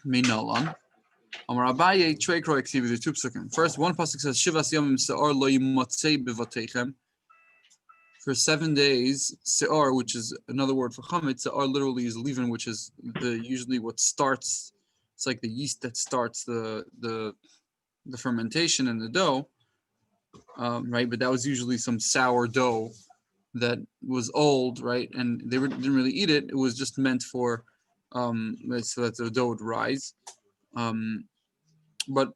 Minalan. Amar Abaye Trei Kroi Ksivi. There's two psukim. First, one pasuk says Shivas Yomim Se'or Lo Yimotzei Bevateichem. For 7 days, Se'or, which is another word for chametz, Se'or literally is leaven, which is usually what starts. It's like the yeast that starts the fermentation in the dough, right? But that was usually some sour dough that was old, right? And they didn't really eat it. It was just meant for so that the dough would rise. But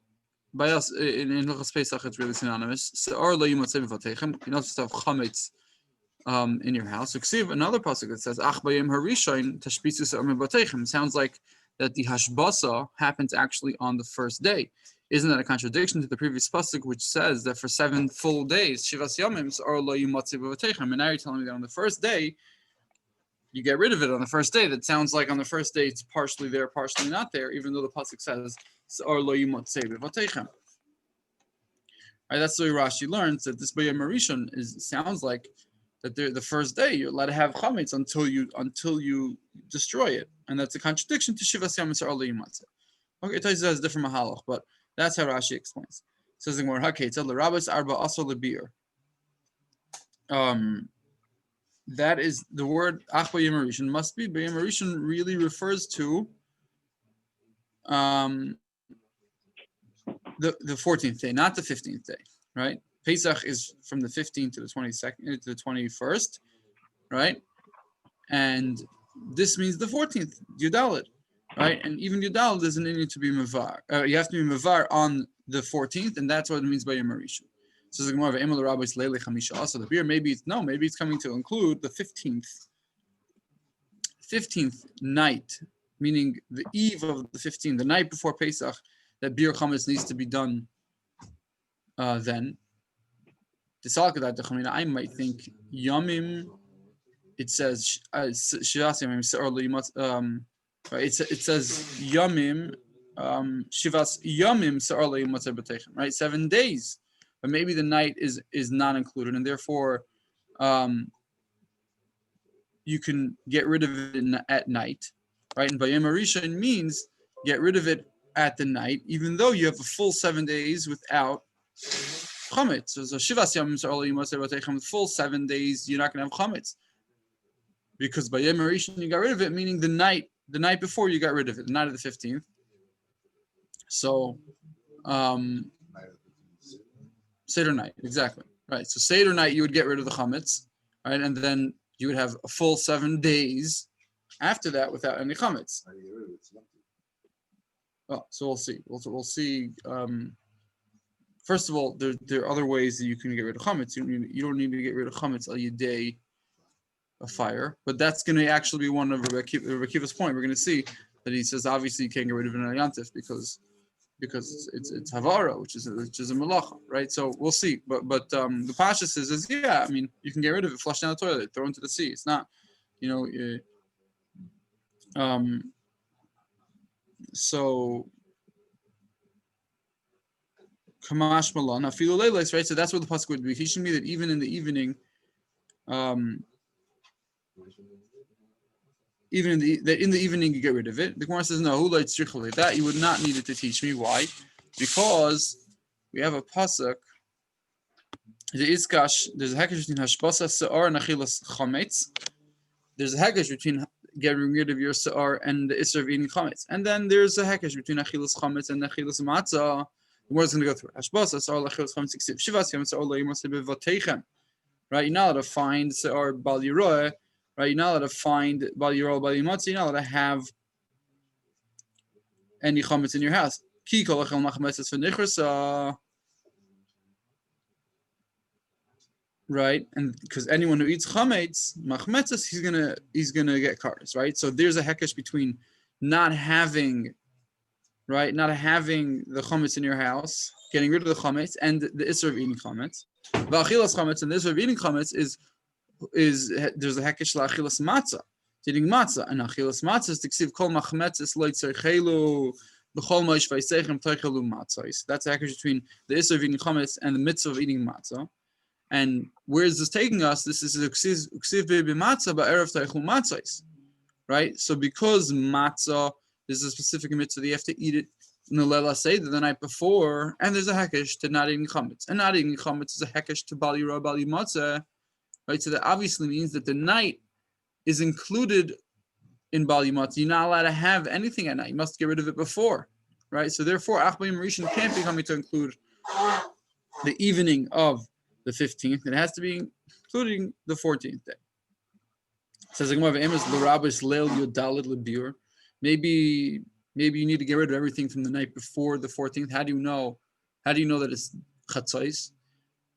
by us in Hilchos Pesach, it's really synonymous. Se'or lo yimotzei bevateichem. You don't just have chametz in your house. So another pasuk that says Ach bayim harishayin tashbisu se'or mevateichem. Sounds like that the hashbasa happens actually on the first day. Isn't that a contradiction to the previous pasuk, which says that for 7 full days, Shivas Yomim Se'or lo yimotzei bevateichem? And now you're telling me that on the first day, you get rid of it on the first day. That sounds like on the first day it's partially there, partially not there, even though the pasuk says Se'or lo yimotzei bevateichem. Right, that's the way Rashi learns that this Bayam Rishon sounds like that the first day you're allowed to have chametz until you destroy it, and that's a contradiction to Shivas Yomim Se'or lo yimotzei. Okay, it tells you that's a different mahalach, but that's how Rashi explains. It says in Gemara, "Hakeitzad l'Rabbis arba asol lebir." That is the word Ach Bayam Rishon must be Bayam Rishon really refers to the 14th day, not the 15th day, right? Pesach is from the 15th to the 22nd to the 21st, right? And this means the 14th, Yudalit, right? And even Yudalit doesn't need to be Mavar. You have to be Mavar on the 14th, and that's what it means by Yom Rishon. So the Gemara, Emel Rabbis Leile Chamisha. Also, the beer maybe it's coming to include the 15th night, meaning the eve of the 15th, the night before Pesach. That beer chametz needs to be done then. I might think Yomim. It says Shivas Yomim Se'or lo yimotzei. It says Yomim Shivas Yomim Se'or lo yimotzei bevateichem. Right, 7 days, but maybe the night is not included, and therefore you can get rid of it at night, right? And Bayam Rishon means get rid of it at the night, even though you have a full 7 days without chametz. So Shivas Yomim Se'or lo yimotzei bevateichem, full 7 days you're not going to have chametz, because by Yom Rishon you got rid of it, meaning the night before you got rid of it, the night of the 15th. So Seder night, exactly, right? So Seder night you would get rid of the chametz, right, and then you would have a full 7 days after that without any chametz. Oh, so we'll see. We'll see. First of all, there are other ways that you can get rid of chametz. You don't need to get rid of chametz al yedei a fire, but that's going to actually be one of Rabbi Akiva's point. We're going to see that he says obviously you can't get rid of an yantif because it's havara, which is a malacha, right? So we'll see. But the pasha says yeah, I mean you can get rid of it, flush down the toilet, throw it into the sea. It's not, so kamash malan afilu leilis, right? So that's what the pasuk would be teaching me, that even in the evening, even in the evening you get rid of it. The Gemara says no, who lights strichel that you would not need it to teach me. Why? Because we have a pasuk. There's a hekesh between hashbasa se'or and achilas chametz. There's a hekesh between getting rid of your se'or and the isser of eating chametz, and then there's a hekesh between achilas chametz and achilas matzah. The Gemara is going to go through hashbasa se'or achilas chametz shivas yom se'or lo yimotzei bevateichem. Right, you're not allowed to find se'or bal yiroeh. Right, you're not allowed to find bal yiroeh bal yimotzei. You're not allowed to have any chametz in your house. Ki kol achel machmetzes v'nichrasa. Right, and because anyone who eats chametz, machmetzes, he's gonna get kares, right? So there's a hekesh between not having the chametz in your house, getting rid of the chametz, and the isser of eating chametz. V'achilas chametz, and the isser of eating chametz is there's a hekesh la'achilas matzah, eating matzah, and achilas matzah is tiksiv kol machmetzes lo yitzarchelu b'chol moish v'yiseichem toichelu matzah. So that's a hekesh between the isser of eating chametz and the mitzvah of eating matzah. And where is this taking us? This is uksiv b'matzah ba'erev teichel matzahs, right? So because matzah, there's a specific mitzvah that you have to eat it in the Leila Seder the night before, and there's a hekesh to not eating chametz. And not eating chametz is a hekesh to bali ra bali matzah, right? So that obviously means that the night is included in bali matzah. You're not allowed to have anything at night. You must get rid of it before, right? So therefore, ach bayim rishon can't be coming to include the evening of the 15th. It has to be including the 14th day. It says maybe you need to get rid of everything from the night before the 14th. How do you know that it's chatzos?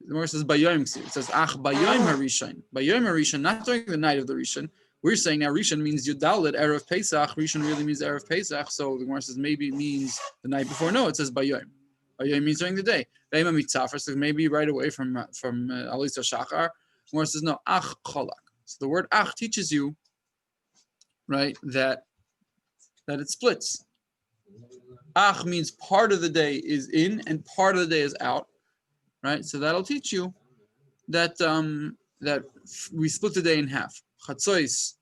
The Gemara says bayom. It says ach bayom harishon. Bayom harishon, not during the night of the rishon. We're saying now rishon means yudalit erev Pesach. Rishon really means erev Pesach. So the Gemara says maybe it means the night before. No, it says bayom. Bayom means during the day. So maybe right away from Alisa Shachar. The Gemara says no, ach cholak. So the word ach teaches you, right, that it splits. Ach means part of the day is in and part of the day is out, right? So that'll teach you that that we split the day in half. Chatzos,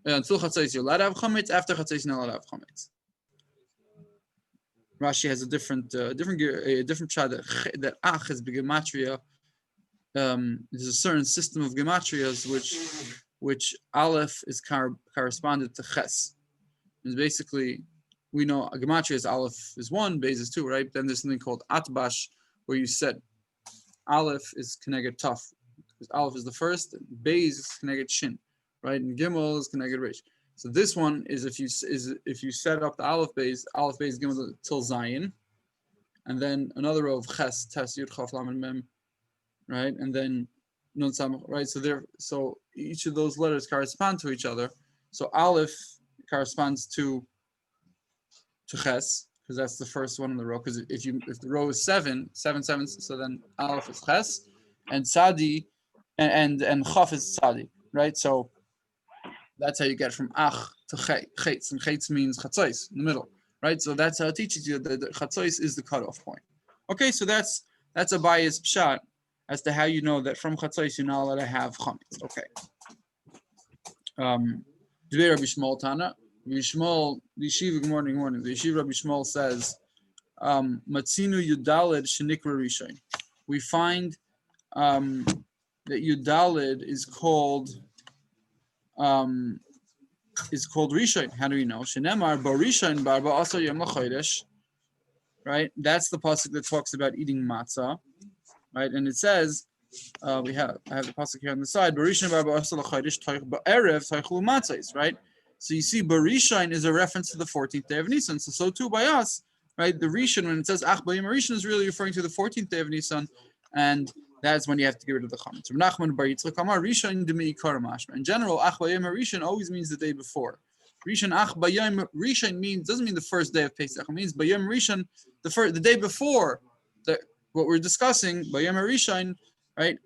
until chatzos you're allowed to have chametz. After chatzos you're not allowed to have chametz. Rashi has a different shad that ach is b'gematria. There's a certain system of gematrias which aleph is corresponded to ches. It's basically, we know a gematria is aleph is 1, beis is 2, right? Then there's something called atbash, where you set aleph is connected taf, because aleph is the first, and beis is connected shin, right? And gimel is connected resh. So this one is if you set up the aleph beis gimel till zayin, and then another row of ches, tes, yud, chaf, lam, and mem, right? And then nun samach, right? So each of those letters correspond to each other. So aleph corresponds to ches, because that's the first one in the row. Because if the row is 7, so then aleph is ches, and tzadi, and chaf is tzadi, right? So that's how you get from ach to chetz, and chetz means chatzos in the middle, right? So that's how it teaches you that the chatzos is the cutoff point. Okay, so that's a biased pshat as to how you know that from chatzos you're not allowed to have chametz. Okay. Dvei Rabbi Shmuel Tana. Rabbi Shmuel, the yeshiva, good morning. The yeshiva Rabbi Shmuel says, Matzinu Yudalid Shenikra Rishon. We find that Yudalid is called Rishon. How do we know? Shenemar Bar Rishon Bar Ba'asar Yom LaChodesh. Right? That's the pasuk that talks about eating matzah. Right? And it says, I have the pasuk here on the side. Barishan bar ba'asar l'chodesh ba'erev taychlu matzos. Right. So you see, Barishan is a reference to the 14th day of Nisan. So too by us, right? The Rishon, when it says ach bayim Rishon, is really referring to the 14th day of Nisan, and that's when you have to get rid of the chametz. Nachman bar Yitzchak Amar Rishon demi ikar mashma. In general, ach bayim Rishon always means the day before. Rishon ach bayim Rishon doesn't mean the first day of Pesach. It means bayim Rishon, the day before what we're discussing, bayim Rishon. Right,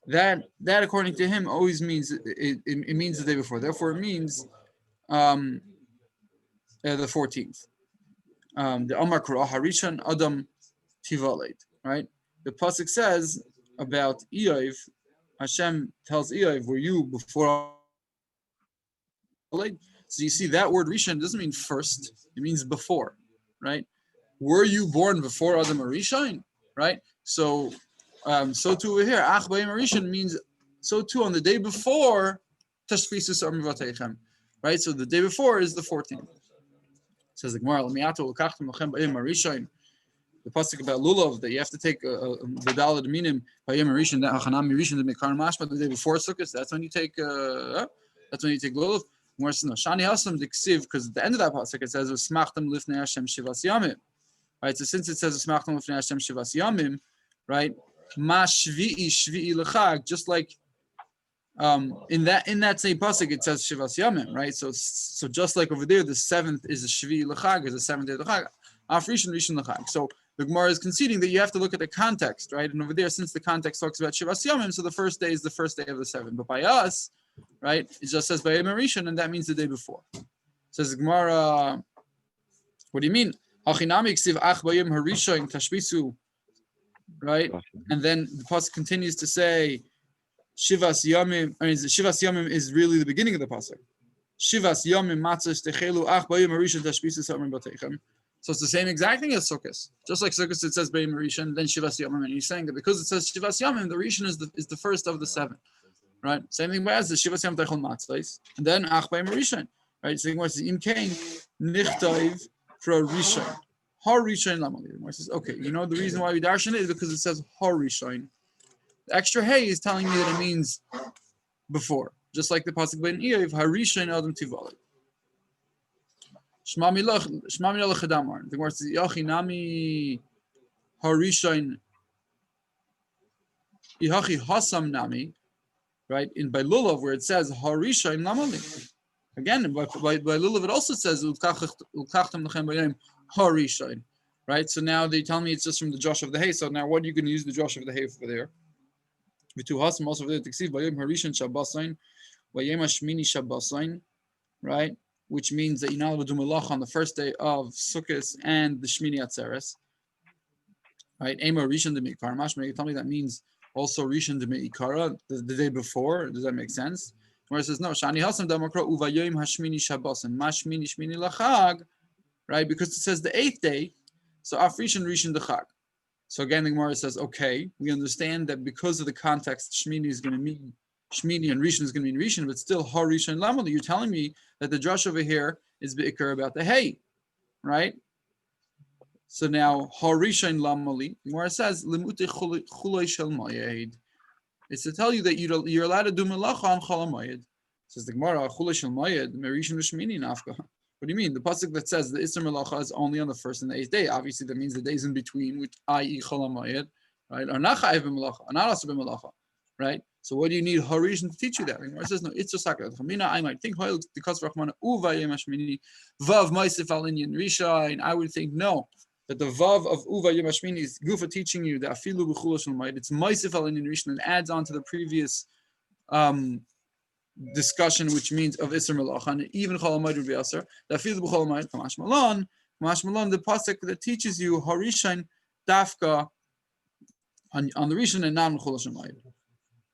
that according to him always means it means the day before. Therefore, it means the 14th. The Amar Kura Harishan Adam Tivaled. Right, the pasuk says about Eiv. Hashem tells Eiv, "Were you before?" So you see that word Rishon doesn't mean first; it means before. Right, were you born before Adam Rishon? Right. So too over here, ach bayim rishon means so too on the day before tashpisus armivatechem, right? So the day before is the 14th. It says the Gemara, l'miato l'kachtem lachem bayim rishon. The pasuk about lulav that you have to take the dalad minim bayim rishon that hachanam rishon to make karm mashma the day before sukkot. That's when you take lulav. Gemara says no shani hasam diksiv, because at the end of that pasuk it says usmachtem lifnei Hashem shivas yamim. Right, so since it says usmachtem lifnei Hashem shivas yamim, right? Ma shvi'i l'chag, just like in that same pasuk it says shivas yamim, right? So just like over there, the 7th is a shvi'i l'chag, is the 7th day of the chag. Af rishon l'chag. So the Gemara is conceding that you have to look at the context, right? And over there, since the context talks about shivas yamim, so the first day is the first day of the 7th. But by us, right, it just says bayim rishon, and that means the day before. It says the Gemara, what do you mean? Hachinami ksiv ach bayim harishon tashbisu. Right, and then the pasuk continues to say, "Shivas Yamim." I mean, Shivas Yamim is really the beginning of the pasuk, Shivas Yomim Matzos Techelu Ach Bayim Harishon Tashbisu Sa'amim Batechem. So it's the same exact thing as Sukkot. Just like Sukkot, it says Bayim Harishon, then Shivas Yomim, and he's saying that because it says Shivas Yomim, the Rishon is the first of the 7. Right? Same thing as the Shivas Yom Techel Matzos, and then Ach Bayim Harishon. Right? Same as the Im Kain Nichtayv for Rishon. Har Rishon Lamali. The says, okay, you know the reason why we darshan it is because it says Har Rishon. The extra hey is telling me that it means before. Just like the pasuk ben Eiv, Harishain Adam Tivalet. Shma Milach Chadamar. The word says Yachi Nami Harishain Yachi Hasam Nami. Right in by Lulav where it says Harishain Lamali. Again, by Lulav it also says Ulkachtam Lechem Bayim Harishain. Right. So now they tell me it's just from the Josh of the Hay. So now what are you going to use the Josh of the Hay for there? V'tu Hasam also for there Tiksiv Bayim Harishain Shabbasain. Right, which means that you're not allowed to do malach on the first day of Sukkot and the Shmini Atzeres. Right, Ema Rishon de Meikara. Mashma, you tell me that means also Rishon de Meikara the day before. Does that make sense? Where it says no, Shani Hasam Damakra Uvayim Hashmini Shabbasan Mashmini Shmini Lachag. Right, because it says the 8th day, so Af Rishon de Chag. So again, the Gemara says, okay, we understand that because of the context, Shmini is going to mean Shmini and Rishon is going to mean Rishon, but still Har Rishon Lamali. You're telling me that the drush over here is Be'ikar about the hay, right? So now Har Rishon Lamali, where it says Limute Chulei Shel Mayed, it's to tell you that you're allowed to do Melacha on Chol Mayed. Says the Gemara Chulei Shel Mayed Merishon Shmini Nafka. What do you mean? The pasuk that says the Isser Melacha is only on the 1st and the 8th day. Obviously, that means the days in between, which i.e. Chol Mayed, right? Are not Chayiv B'Melacha, are not also B'Melacha, right? So what do you need Harishan to teach you that? It says no, it's just like I might think because Rahmana Uvayim Hashmini Vav Maisif Al Inyan Risha, and I would think no, that the Vav of Uvayim Hashmini is Gufa teaching you that Afilu B'Chulash L'Mayid. It's Maisif Al Inyan Risha and adds on to the previous discussion, which means of Isser Melacha and even Chol Hamayid would be Aser. The Afilu B'Chol Hamayid Kamash Malon, the pasuk that teaches you Harishan Dafka on the Rishon and not on Chulash L'Mayid.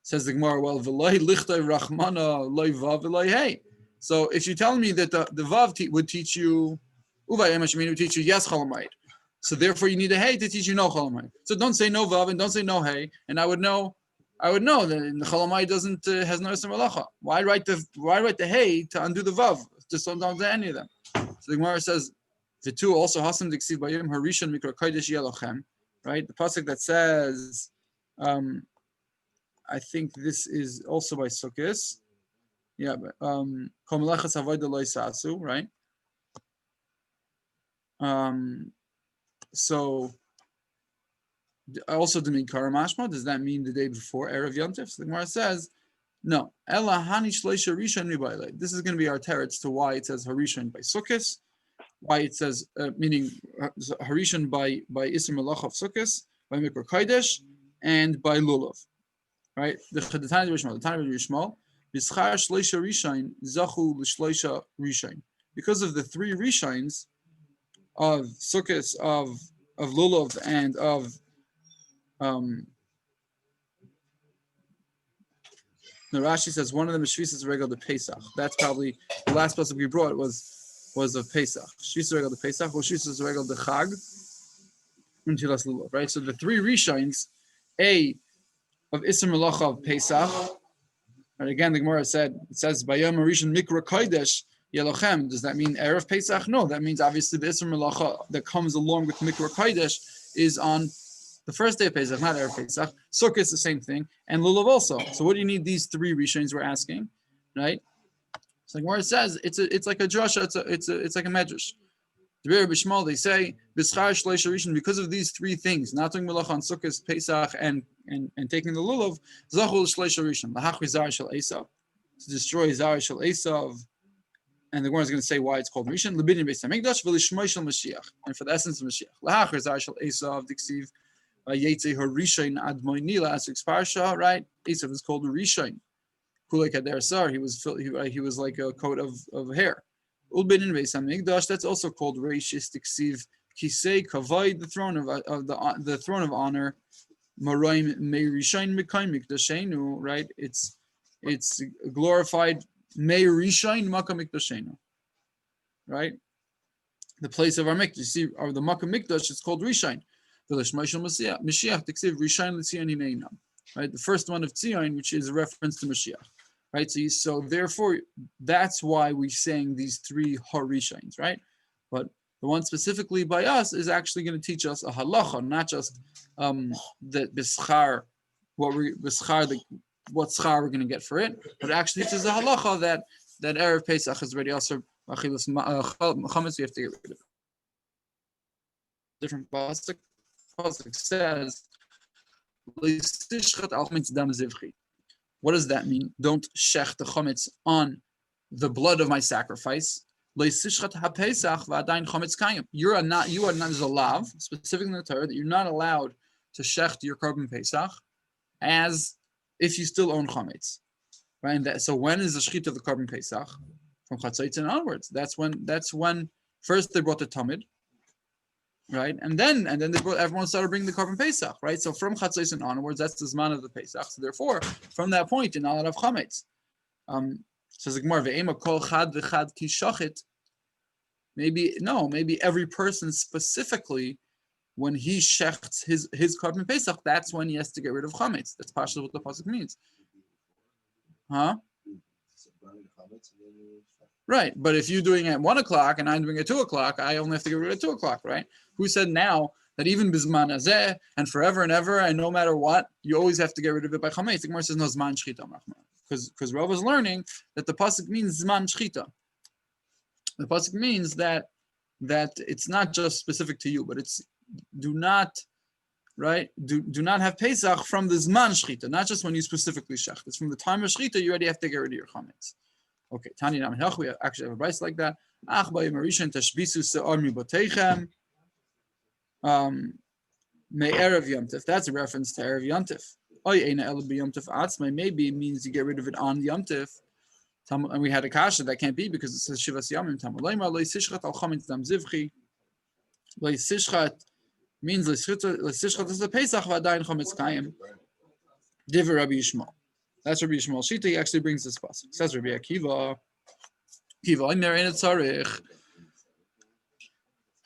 Says the Gemara, well, v'loi lichtay rachmana loy vav v'loi hey. So if you're telling me that the vav would teach you, uvayim hashmini would teach you yes chol hamayid. So therefore you need a hey to teach you no chol hamayid. So don't say no vav and don't say no hey, and I would know that the chol hamayid doesn't has no isser malacha. Why write the hey to undo the vav? Just don't do any of them. So the Gemara says the two also hasam diksiv bayim harishon mikra kodesh yelochem. Right, the pasuk that says. I think this is also by Sukkot. Yeah, but right? So also Domin Karamashma, does that mean the day before Erev Yontif? So the Gemara says, no. This is going to be our teretz to why it says Harishan by Sukkot, why it says, meaning Harishan by Isser Melach of Sukkot, by Mikra Kodesh, and by Lulav. Right, the Tanya Rishmal, Bischar Shloisha Rishain, Zachu L'Shloisha Rishain. Because of the 3 Rishains of Sukkot, of Lulav, and of the Rashi says one of them is Shvisas Regal de Pesach. That's probably the last pasuk we brought was of Pesach. Shvisas Regal de Pesach, or Shvisas Regal de Chag, and Tilas Lulav. Right, so the 3 Rishains, of Isser Melacha of Pesach. And again, the Gemara says Bayom Rishon Mikra Kodesh Yelochem. Does that mean Erev Pesach? No, that means obviously the Isser Melacha that comes along with Mikra Kodesh is on the first day of Pesach, not Erev Pesach. Sukkot is the same thing, and Lulav also. So what do you need these 3 Rishonim we're asking, right? So the Gemara says it's like a drasha, it's like a medrash. They say because of these 3 things, not doing Melacha on Sukkot, Pesach, and taking the lulav, Zachul Shleisha Rishon, Lahachri Zar Shel Esav, to destroy Zar Shel Esav, and the Gemara is going to say why it's called Rishon. Lebidin Beis Hamikdash v'Lishmoi Shel Mashiach, and for the essence of Mashiach. Lahachri Zar Shel Esav Diksiv Yetze Harishain Admoi Nila Asik Parsha. Right, Esav is called Rishon. Kulei Kader Sar. He was like a coat of hair. Ulbidin Beis Hamikdash. That's also called Reishis Diksiv Kisei Kavod, the throne of honor. Right? It's glorified May Rishain Makkah Mikdashenu. Right? The place of our mikdash. You see, or the Makkah Mikdash, it's called Rishain. Right? The first one of Tzion, which is a reference to Mashiach. Right? So therefore, that's why we're saying these three Harishains, right? But the one specifically by us is actually going to teach us a halacha, not just the b'schar, what schar we're going to get for it, but actually teaches a halacha that Erev Pesach is already also achilas chametz. We have to get rid of it. Different pasuk says, what does that mean? Don't shech the chametz on the blood of my sacrifice. You are not as a lav, specifically in the Torah, that you're not allowed to shecht your korban pesach as if you still own chametz. Right? So when is the shechita of the korban pesach? From chatzotz and onwards. That's when first they brought the tamid, right? And then everyone started bringing the korban pesach, right? So from chatzotz and onwards, that's the zman of the pesach. So therefore, from that point, you're not allowed to have chametz. Says the Gemara, ve'ema kol chad v'chad ki shachit. Maybe every person specifically, when he shechts his korban pesach, that's when he has to get rid of chametz. That's partially what the pasuk means. Huh? Right, but if you're doing it at 1 o'clock and I'm doing it at 2 o'clock, I only have to get rid of it at 2 o'clock, right? Who said now that even bizman hazeh and forever and ever and no matter what, you always have to get rid of it by chametz? The Gemara says no zman shchita, because Rav was learning that the pasuk means zman shchita. The pasuk means that it's not just specific to you, but it's do not have pesach from the zman shchita, not just when you specifically shecht. It's from the time of shchita you already have to get rid of your chametz. Okay, Tani Nam Helch, we actually have a brayso like that. Ach by Marishan Tashbisu Se'or Miboteichem. May Erev Yomtiv. That's a reference to Erev Yomtiv. Oy Eina El B'Yomtiv Atzmai. Maybe it means you get rid of it on Yomtiv. And we had a kasha that can't be because it says Shivas Yamim. Tamalayma Loi Sishchat Al Chametz Dam Zivchi. Loi Sishchat means Loi Sishchat is the Pesach V'Adayin Chametz Kayim. Divrei Rabbi Yishmael. That's Rabbi Yishmael Shita. He actually brings this pasuk. Says Rabbi Akiva. Kiva Omer Ein Tzarich.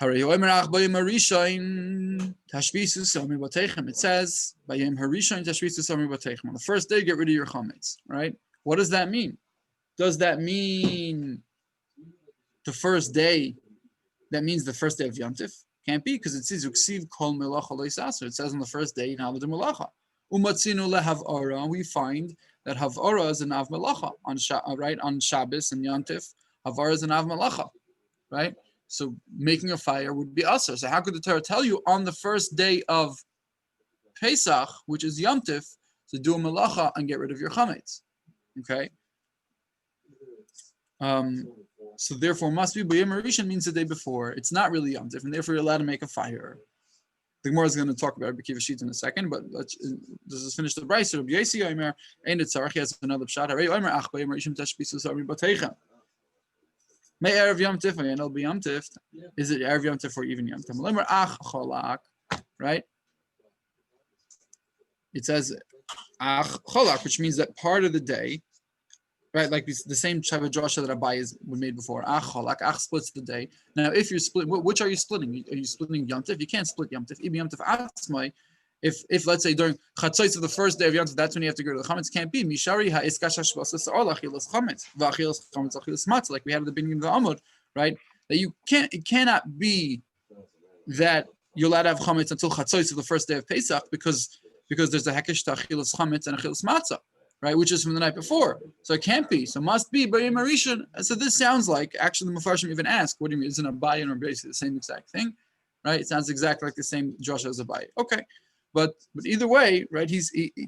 Harei Omer Ach Bayim Harishayin Tashbisu Somi Bateichem. It says Bayim Harishayin Tashbisu Somi Bateichem. On the first day, get rid of your chametz. Right? What does that mean? Does that mean the first day? That means the first day of Yom Tif? Can't be, because it says Uksiv Kol Melacha Loisaser. It says on the first day in Havadim Melacha. Umatzinu lehavara. We find that havara is an av melacha on Shabbos and Yom Tif. Havara is an av melacha, right? So making a fire would be usher. So how could the Torah tell you on the first day of Pesach, which is Yom Tif, to do a melacha and get rid of your chametz? Okay. So therefore, must be B'yom Rishon means the day before. It's not really Yom Tif, and therefore you're allowed to make a fire. The Gemara is going to talk about Rabbi Akiva Shita in a second, but let's just finish the brayso. Rabbi Yossi Omer Ein Tzarich. He has another pshat. Harei Omer Ach B'yom Rishon Tashbisu Somi Bateichem. May Erev Yom Tif and it'll be Yom Tif. Is it Erev Yom Tif or even Yom Tif? Omer Ach Cholak, right? It says Ach Cholak, which means that part of the day, right? Like the same type of drasha that Abai was made before. Ach Cholak, Ach splits the day. Now, if you're splitting, which are you splitting? Are you splitting Yom Tif? You can't split Yom Tif. Even Yom Tif Atzmai. If let's say during chatzos of the first day of Yom Tif, that's when you have to go to the chametz. Can't be mishari ha'eskash hashvasas or lachilas chametz v'achilas chametz achilas matzah, like we had at the beginning of the Amud, right? That it cannot be that you're allowed to have chametz until chatzos of the first day of Pesach because there's a hekesh to achilas chametz and achilas matzah, right? Which is from the night before. So it can't be. So it must be B'yom Rishon. And so this sounds like, actually the Mefarshim even ask, what do you mean? Isn't Abai and Rabbi the same exact thing, right? It sounds exactly like the same drasha as Abai. Okay. But either way, right, he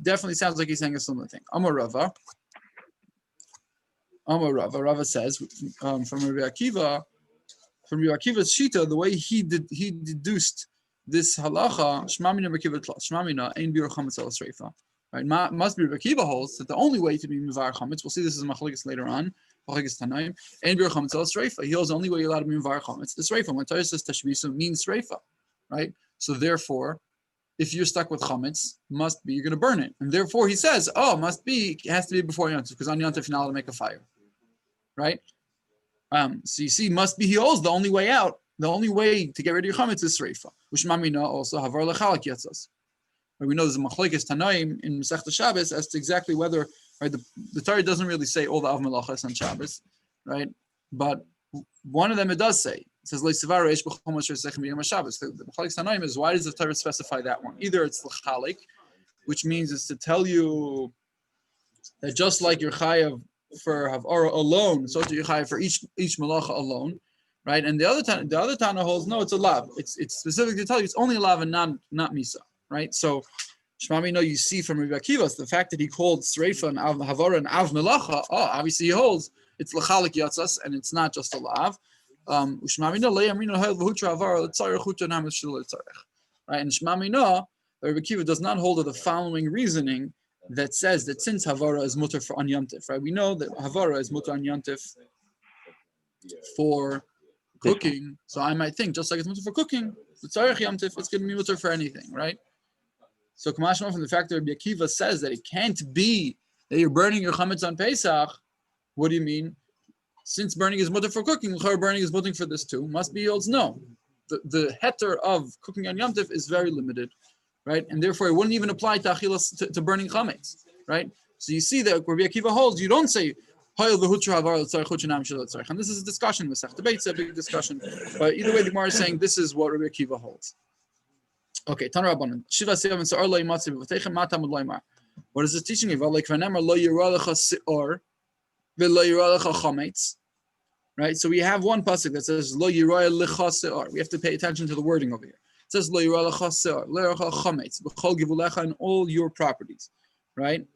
definitely sounds like he's saying a similar thing. Amar Rava says from Rabbi Akiva's shita, the way he deduced this halacha, Shmamina Rabbi Akiva tlas, Shmamina ein bir chametz al sreifa. Right, must be Rabbi Akiva holds that the only way to be mivar chametz. We'll see this is machlokes later on. Machlokes tanaim ein bir chametz al sreifa. He holds the only way you're allowed to be mivar chametz. The sreifa. When Torah says tashbisu means sreifa, right? So therefore, if you're stuck with chametz, must be you're going to burn it, and therefore he says, it has to be before Yom Tov, because on Yom Tov you're not allowed to make a fire. right? So you see, must be he holds the only way out. The only way to get rid of your chametz is sreifa. Ushmamina also havar lechalak yatzas. We know there's a machlekes tanaim in Masechta Shabbos as to exactly whether, right? The Torah doesn't really say all the av melachas on Shabbos, right? But one of them it does say. It says leisavaru eish b'chol mosher sechem b'yom Shabbos. The machlekes tanaim is, why does the Torah specify that one? Either it's l'chalik, which means it's to tell you that just like you're chayav for havara alone, so you're chayav for each malacha alone, right? And the other Tana holds no, it's a lav. It's specifically to tell you it's only a lav and not misa, right? So Shmami, you see from Rabbi Akiva the fact that he called sreifa and av havara and av melacha. Oh, obviously he holds it's lachalik yatzas and it's not just a lav. Right? And Shmami Rabbi Akiva does not hold of the following reasoning that says that since havara is mutter for on Yom Tif, right? We know that havara is mutter on Yom Tif for cooking, so I might think just like it's mutter for cooking, the tzarech Yom Tif, it's going to be mutter for anything, right? So Kamashma from the fact that Rabbi Akiva says that it can't be that you're burning your chametz on Pesach. What do you mean? Since burning is mutter for cooking, burning is mutter for this too. Must be holds no. The heter of cooking on Yom Tif is very limited, right? And therefore it wouldn't even apply to achilas to burning chametz, right? So you see that Rabbi Akiva holds, you don't say and this is a discussion with Beit, it's a big discussion. But either way, the Gemara is saying this is what Rabbi Akiva holds. Okay, Tana Rabbanan. What is this teaching you? Right? So we have one pasuk that says lo yirah lecha se'ar. We have to pay attention to the wording over here. It says lo yirah lecha se'ar, lo yirah chametz, b'chol givulecha, and all your properties. Right?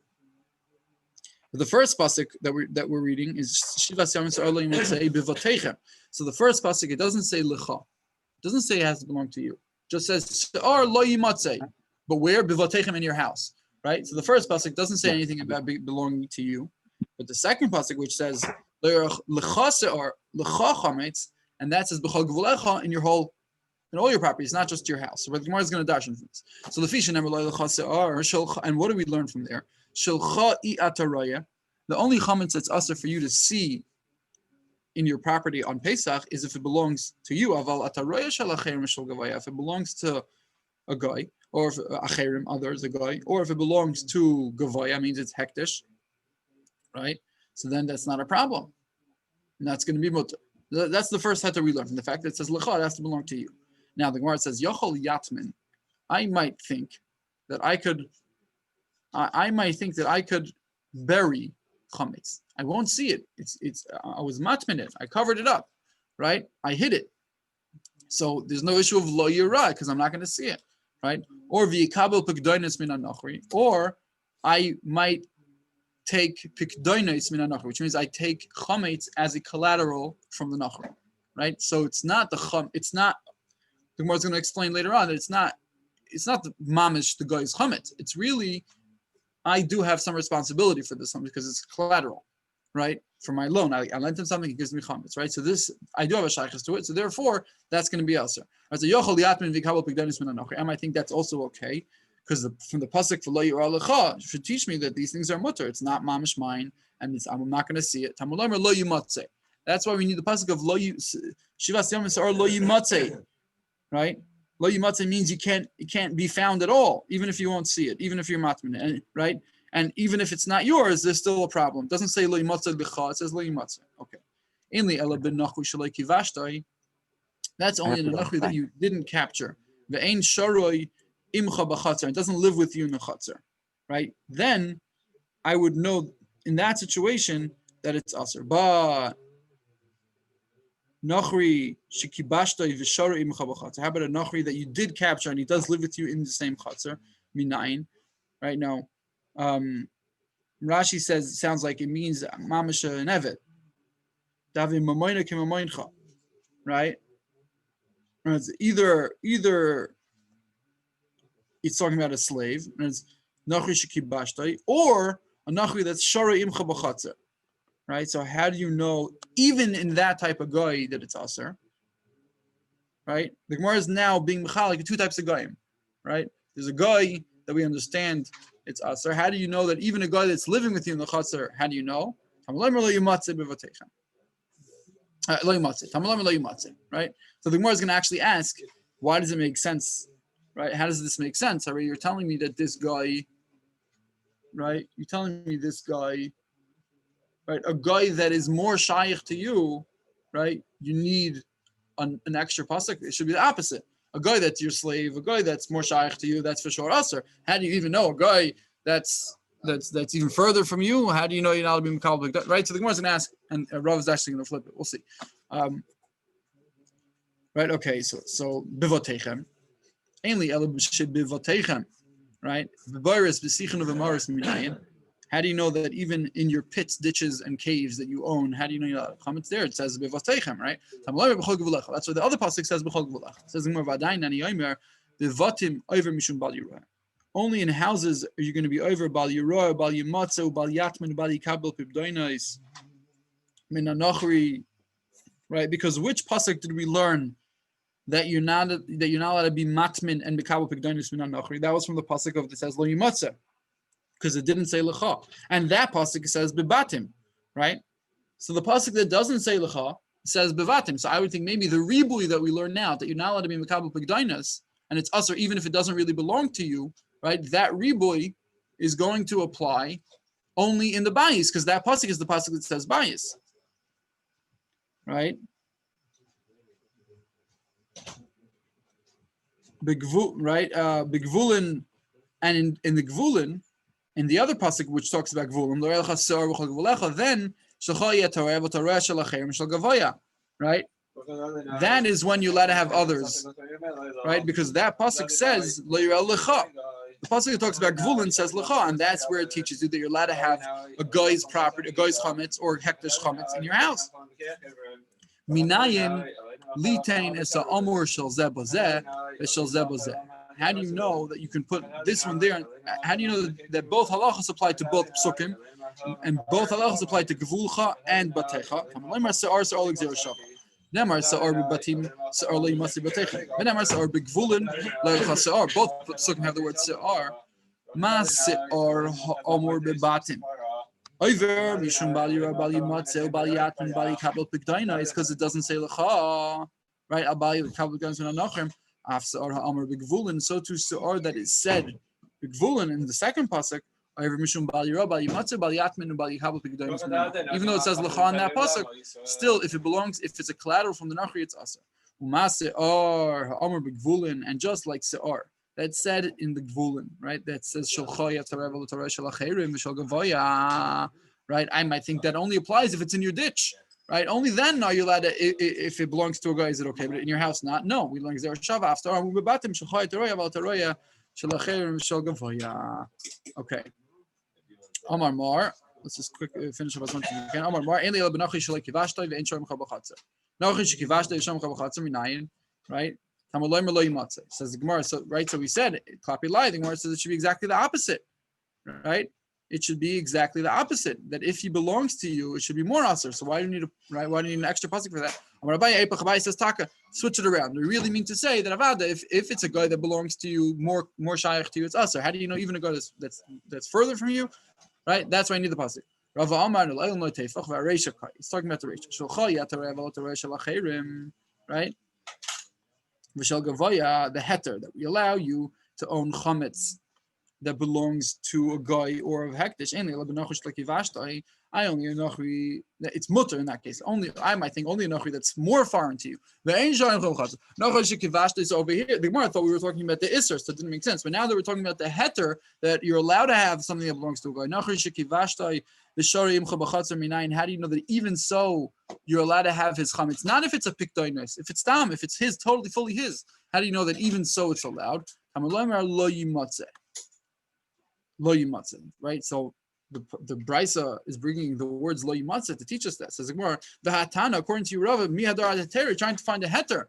The first pasuk that we're reading is Shivas Yom Se'ar lo yimatzei b'vatechem. So the first pasuk, it doesn't say lecha. It doesn't say it has to belong to you. It just says se'ar lo yimatzei. But where? B'vatechem, in your house. Right? So the first pasuk doesn't say anything about belonging to you. But the second pasuk, which says lecha se'ar lecha chametz, and that says b'chol givulecha, in all your properties, not just your house. So the Gemara is going to dash into this. So lefisha never lecha se'ar, and what do we learn from there? Shelcha I ataraya. The only chametz that's usher for you to see in your property on Pesach is if it belongs to you. Aval ataraya shel acherim shel gavaya. If it belongs to a guy, or if acherim, others, a guy, or if it belongs to gavaya, means it's hektish, right? So then that's not a problem. And that's going to be mutter. That's the first heter we learn from the fact that it says lecha, it has to belong to you. Now the Gemara says yochol yatmin. I might think that I could bury chametz. I won't see it. I was matmin it. I covered it up, right? I hid it. So there's no issue of lo yirah because I'm not going to see it, right? Or v'yikabel pikdonos min hanochri. Or I might take pikdonos min hanochri, which means I take chametz as a collateral from the nochri, right? So it's not the Gemara is going to explain later on that it's not the mamish the guy's chametz. It's really, I do have some responsibility for this because it's collateral, right? For my loan, I lent him something, he gives me chametz, right? So this, I do have a shaykhis to it, so therefore, that's going to be also. Right? So yochol yatmin v'kabel pikdonos min hanochri. I think that's also okay, because from the pasuk for lo yirah lecha should teach me that these things are mutter. It's not mamish mine, and I'm not going to see it. Tamul omer lo yimatzeh. That's why we need the pasuk of lo shivas yom or lo yimatzeh, right? Lo yimatzeh means it can't be found at all, even if you won't see it, even if you're matmin, right? And even if it's not yours, there's still a problem. It doesn't say lo yimatzeh b'cha, it says lo yimatzeh. Okay. Inli ela ben nachri shaloi kivashtai. That's only the nachri that you didn't capture. Ve'ein sharoi imcha b'chatzar. It doesn't live with you in the chatzar, right? Then I would know in that situation that it's aser. But nachri shekibashtai v'shara imcha b'chatzar. How about a nachri that you did capture and he does live with you in the same chatzar? Minayin, right? Now, Rashi says it sounds like it means mamisha and evet. Davim mamoina kemamoincha, right? It's either it's talking about a slave, and it's nachri shekibashtai, or a nachri that's shara imcha b'chatzar, right? So how do you know, even in that type of guy, that it's aser, right? The Gemara is now being mechalik two types of goyim, right? There's a guy that we understand it's aser. How do you know that even a guy that's living with you in the chatzar? How do you know? Lo yimatzeh. Tamalam lo yimatzeh. Right. So the Gemara is going to actually ask, why does it make sense? Right? How does this make sense? Right? You're telling me that this guy, right? You're telling me this guy, right? A guy that is more shaykh to you, right? You need an extra pasuk. It should be the opposite. A guy that's your slave, a guy that's more shaykh to you, that's for sure usher. How do you even know a guy that's even further from you? How do you know you're not being called like that? Right? So the Gemara is going to ask, and Rav is actually going to flip it. We'll see. Right? Okay. So bivotechem. Ainly bivotechem. Right? How do you know that even in your pits, ditches, and caves that you own, how do you know you're not chametz there? It says bivotechem, right? That's what the other pasuk says. It says only in houses are you going to be over bal yirah, bal yimatzu, bal yatman, bal yikabel pibdoinais min anochri, right? Because which pasuk did we learn that you're not allowed to be matmin and mikabel pibdoinais min anochri? That was from the pasuk of that says lo yimatzu, because it didn't say lecha, and that pasuk says bebatim, right? So the pasuk that doesn't say lecha says bevatim. So I would think maybe the ribui that we learn now that you're not allowed to be mikabel pibdoinais, and it's usher even if it doesn't really belong to you. Right, that ribui is going to apply only in the bayis, because that pasuk is the pasuk that says bayis. Right? Begvulin, and in the gvulin, in the other pasuk which talks about gvulin, then right? That is when you're allowed to have others, right? Because that pasuk says lo yirah lecha. The pasuk that talks about gvulin says lecha, and that's where it teaches you that you're allowed to have a guy's property, a guy's chametz or hektish chametz in your house. Minayin litain es ha'amur shel zeh bozeh v'shel zeh bozeh. How do you know that you can put this one there? How do you know that both halachas apply to both psukim, and both halachas apply to gvulcha and batecha? Nemar Sa'ar Batim Sa'ar Lo Yimasi Batechem. Nemar Sa'ar Begvulin Lo Yilcha Sa'ar. Both psukim have the word Sa'ar. Ma Sa'ar Ha'omor Bebatim. Over Mishum Bal Yirah Bal Yimatzeh Bal Yatman Bal Yikabel Pigdaina is because it doesn't say Lecha. Right? Al Bal Yikabel Pigdaina Anochem. Af Sa'ar Ha'omor Begvulin. So to Sa'ar that is said Begvulin in the second pasuk. Even though it says lecha in that pasuk, still if it's a collateral from the nachri, it's asa. And just like se'ar, that said in the gvulin, right? That says right? I might think that only applies if it's in your ditch, right? Only then are you allowed to, if it belongs to a guy, is it okay? But in your house, not. No, we learn there shava after. Okay. Amar Mar, let's just quick finish up as much as we can. Amar Mar, Eli Benachi Shalei Kivashtai ve'Ein Shorim Chabachatzer. Nachi Shekivashtai Shorim Chabachatzer minayin, right? Tamaloim Lo Yimatzeh. Says the Gemara. So right, so we said Klapi Lai. The Gemara says it should be exactly the opposite, right? It should be exactly the opposite. That if he belongs to you, it should be more aser. So why do you need Why do you need an extra pasuk for that? Amar Abaye Eipach says Taka. Switch it around. We really mean to say that Avada, if it's a guy that belongs to you, more shaykh to you, it's aser. How do you know even a guy that's further from you? Right, that's why I need the pasuk. Rava Amar Elayil no teifach v'areisha kai. He's talking about the reisha. Sholcha yatarev al tareisha lacherim. Right, v'shel gavoya, the heter that we allow you to own chametz that belongs to a guy or a hektish. I only a nachri. It's mutter in that case. I might think only a nachri that's more foreign to you. The nachri is over here. The Gemara thought we were talking about the isser, so it didn't make sense. But now that we're talking about the heter, that you're allowed to have something that belongs to a guy. Nachri shekivashtai v'sharim chabachatzer minayin. How do you know that even so you're allowed to have his chametz? Not if it's a pikdoinus, if it's tam, if it's his, totally fully his. How do you know that even so it's allowed? Lo yimatzeh, right? So the Brisa is bringing the words lo yimatzeh to teach us that. Says Gemara, the hatana, according to Rav, mi hadar adateri, trying to find a heter,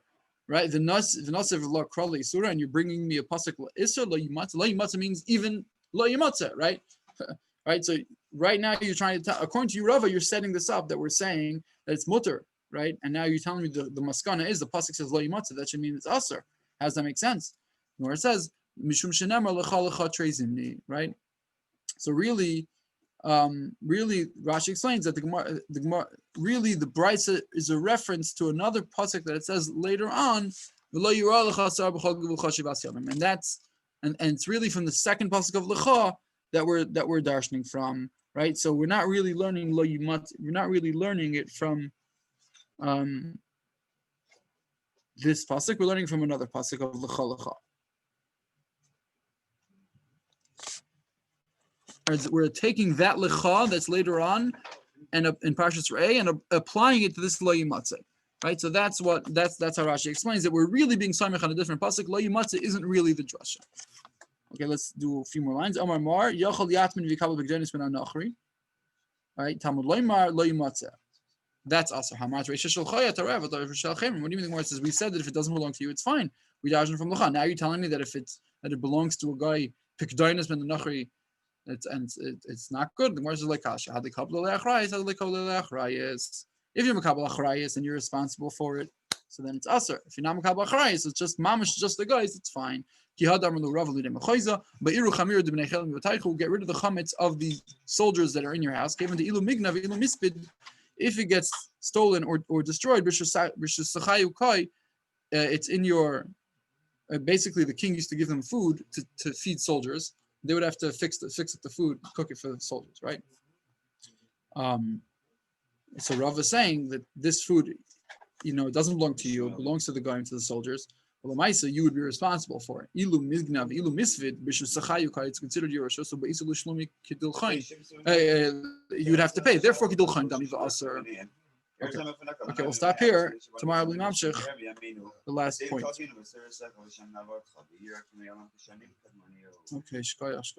right? The nasiv lo krali surah, and you're bringing me a pasuk isra lo yimatzeh. Lo yimatzeh means even lo yimatzeh, right? Right. So right now you're trying to tell, according to Rav, you're setting this up that we're saying that it's mutter, right? And now you're telling me the maskana is the pasuk says lo yimatzeh. That should mean it's aser. How does that make sense? Where it says mishum shenemar lecha lecha trezimni, right? So really, really, Rashi explains that the Gemara, really the Brisa is a reference to another pasuk that it says later on, and it's really from the second pasuk of Lecha that we're darshaning from, right? So we're not really learning lo yimat. We're not really learning it from this pasuk. We're learning from another pasuk of Lecha Lecha. We're taking that lecha that's later on, and in Parshas Re'eh, and applying it to this lo yimatzeh, right? So that's how Rashi explains that we're really being samech on a different pasuk. Lo yimatzeh isn't really the drasha. Okay, let's do a few more lines. Amar Mar Yachal Yatmin Vikabel Begdenis Ben Anachri. Right, Talmud Loimar Lo yimatzeh. That's also how much. What do you mean the Gemara says? We said that if it doesn't belong to you, it's fine. We darshan from lecha. Now you're telling me that if it belongs to a guy Pikdainis Ben Anachri. It's not good. The Gemara is like kasha. Had the couple of leachrayis, had the couple of leachrayis. If you're makabel achrayis and you're responsible for it, so then it's aser. If you're not makabel achrayis, it's just mamish, just the guys. It's fine. Ki hadar melu rav lidem chayza, but iru chamir de bnei chelim v'taychu. Get rid of the chametz of the soldiers that are in your house. Given the ilu mignav, ilu mispid. If it gets stolen or destroyed, b'shasachayu kai, it's in your. Basically, the king used to give them food to feed soldiers. They would have to fix up the food, cook it for the soldiers, right? So Rav is saying that this food, it doesn't belong to you; it belongs to the guy and to the soldiers. Well, Lamaisa, you would be responsible for it. Ilu mignav, ilu misvid, b'shusachayukai. It's considered your rosh. So b'isul shlomi kidul chayin. You would have to pay. Therefore, kidul chayin dami v'aser. Okay, we'll stop here. Tomorrow we'll namshich the last point. Okay, shkoyach.